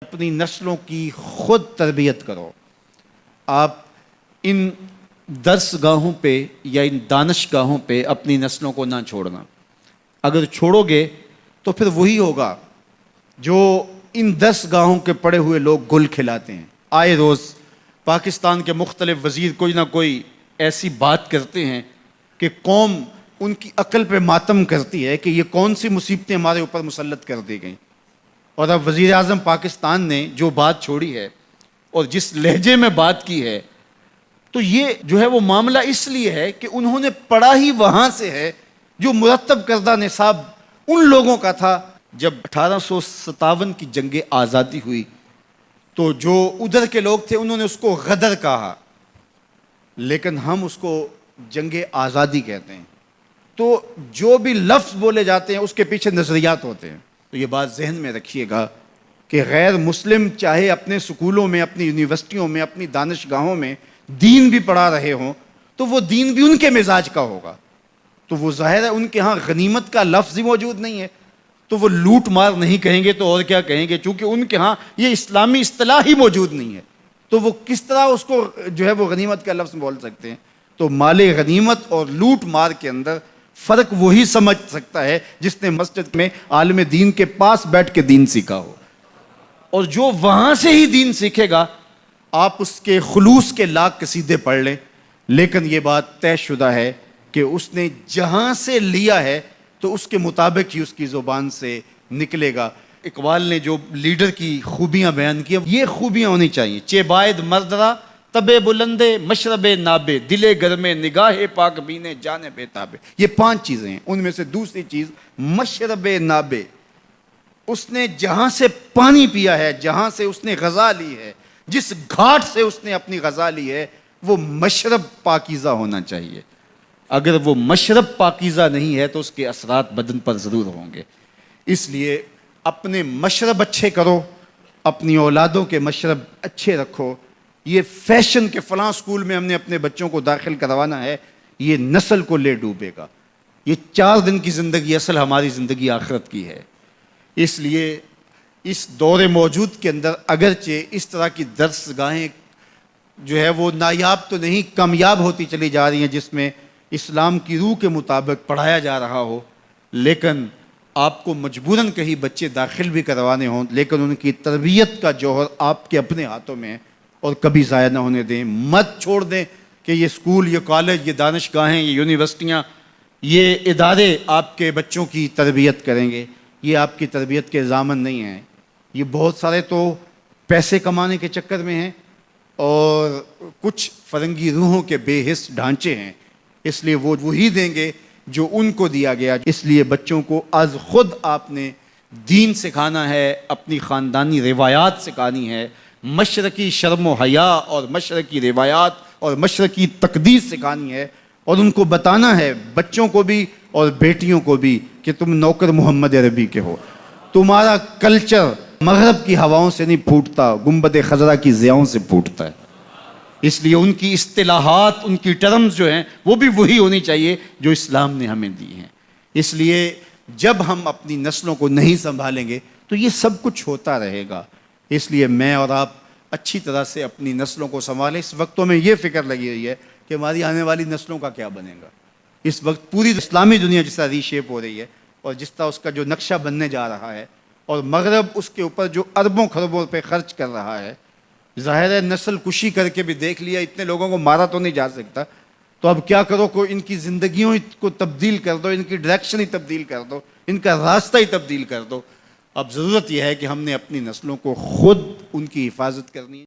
اپنی نسلوں کی خود تربیت کرو۔ آپ ان درس گاہوں پہ یا ان دانش گاہوں پہ اپنی نسلوں کو نہ چھوڑنا۔ اگر چھوڑو گے تو پھر وہی ہوگا جو ان درس گاہوں کے پڑے ہوئے لوگ گل کھلاتے ہیں۔ آئے روز پاکستان کے مختلف وزیر کوئی نہ کوئی ایسی بات کرتے ہیں کہ قوم ان کی عقل پہ ماتم کرتی ہے کہ یہ کون سی مصیبتیں ہمارے اوپر مسلط کر دی گئیں۔ اور اب وزیر اعظم پاکستان نے جو بات چھوڑی ہے اور جس لہجے میں بات کی ہے، تو یہ جو ہے وہ معاملہ اس لیے ہے کہ انہوں نے پڑھا ہی وہاں سے ہے جو مرتب کردہ نصاب ان لوگوں کا تھا جب 1857 کی جنگ آزادی ہوئی، تو جو ادھر کے لوگ تھے انہوں نے اس کو غدر کہا، لیکن ہم اس کو جنگ آزادی کہتے ہیں۔ تو جو بھی لفظ بولے جاتے ہیں اس کے پیچھے نظریات ہوتے ہیں۔ تو یہ بات ذہن میں رکھیے گا کہ غیر مسلم چاہے اپنے سکولوں میں، اپنی یونیورسٹیوں میں، اپنی دانشگاہوں میں دین بھی پڑھا رہے ہوں تو وہ دین بھی ان کے مزاج کا ہوگا۔ تو وہ ظاہر ہے ان کے ہاں غنیمت کا لفظ ہی موجود نہیں ہے، تو وہ لوٹ مار نہیں کہیں گے تو اور کیا کہیں گے، چونکہ ان کے ہاں یہ اسلامی اصطلاح ہی موجود نہیں ہے، تو وہ کس طرح اس کو جو ہے وہ غنیمت کا لفظ بول سکتے ہیں۔ تو مال غنیمت اور لوٹ مار کے اندر فرق وہی سمجھ سکتا ہے جس نے مسجد میں عالم دین کے پاس بیٹھ کے دین سیکھا ہو، اور جو وہاں سے ہی دین سیکھے گا آپ اس کے خلوص کے لاکھ قصیدے پڑھ لیں، لیکن یہ بات طے شدہ ہے کہ اس نے جہاں سے لیا ہے تو اس کے مطابق ہی اس کی زبان سے نکلے گا۔ اقبال نے جو لیڈر کی خوبیاں بیان کی، یہ خوبیاں ہونی چاہیے: چے باید مردرا تبے بلندے مشرب نابے دلے گرمے نگاہ پاک بینے جان بے تابے۔ یہ 5 چیزیں ہیں، ان میں سے دوسری چیز مشرب نابے، اس نے جہاں سے پانی پیا ہے، جہاں سے اس نے غذا لی ہے، جس گھاٹ سے اس نے اپنی غذا لی ہے، وہ مشرب پاکیزہ ہونا چاہیے۔ اگر وہ مشرب پاکیزہ نہیں ہے تو اس کے اثرات بدن پر ضرور ہوں گے۔ اس لیے اپنے مشرب اچھے کرو، اپنی اولادوں کے مشرب اچھے رکھو۔ یہ فیشن کے فلاں سکول میں ہم نے اپنے بچوں کو داخل کروانا ہے، یہ نسل کو لے ڈوبے گا۔ یہ 4 دن کی زندگی اصل ہماری زندگی آخرت کی ہے۔ اس لیے اس دور موجود کے اندر اگرچہ اس طرح کی درس گاہیں جو ہے وہ نایاب تو نہیں، کامیاب ہوتی چلی جا رہی ہیں، جس میں اسلام کی روح کے مطابق پڑھایا جا رہا ہو، لیکن آپ کو مجبوراً کہیں بچے داخل بھی کروانے ہوں، لیکن ان کی تربیت کا جوہر آپ کے اپنے ہاتھوں میں ہے، اور کبھی ضائع نہ ہونے دیں۔ مت چھوڑ دیں کہ یہ اسکول، یہ کالج، یہ دانشگاہیں، یہ یونیورسٹیاں، یہ ادارے آپ کے بچوں کی تربیت کریں گے۔ یہ آپ کی تربیت کے ضامن نہیں ہیں۔ یہ بہت سارے تو پیسے کمانے کے چکر میں ہیں، اور کچھ فرنگی روحوں کے بے حس ڈھانچے ہیں، اس لیے وہ وہی دیں گے جو ان کو دیا گیا۔ اس لیے بچوں کو از خود آپ نے دین سکھانا ہے، اپنی خاندانی روایات سکھانی ہے، مشرقی شرم و حیا اور مشرقی روایات اور مشرقی تقدیس سکھانی ہے، اور ان کو بتانا ہے، بچوں کو بھی اور بیٹیوں کو بھی، کہ تم نوکر محمد عربی کے ہو۔ تمہارا کلچر مغرب کی ہواؤں سے نہیں پھوٹتا، گنبد خضرا کی ضیاؤں سے پھوٹتا ہے۔ اس لیے ان کی اصطلاحات، ان کی ٹرمز جو ہیں وہ بھی وہی ہونی چاہیے جو اسلام نے ہمیں دی ہیں۔ اس لیے جب ہم اپنی نسلوں کو نہیں سنبھالیں گے تو یہ سب کچھ ہوتا رہے گا۔ اس لیے میں اور آپ اچھی طرح سے اپنی نسلوں کو سنبھالیں۔ اس وقت میں یہ فکر لگی ہوئی ہے کہ ہماری آنے والی نسلوں کا کیا بنے گا۔ اس وقت پوری اسلامی دنیا جس طرح ری شیپ ہو رہی ہے، اور جس طرح اس کا جو نقشہ بننے جا رہا ہے، اور مغرب اس کے اوپر جو اربوں خربوں پہ خرچ کر رہا ہے، ظاہر ہے نسل کشی کر کے بھی دیکھ لیا، اتنے لوگوں کو مارا تو نہیں جا سکتا، تو اب کیا کرو، کوئی ان کی زندگیوں کو تبدیل کر دو، ان کی ڈائریکشن ہی تبدیل کر دو، ان کا راستہ ہی تبدیل کر دو۔ اب ضرورت یہ ہے کہ ہم نے اپنی نسلوں کو خود ان کی حفاظت کرنی ہے۔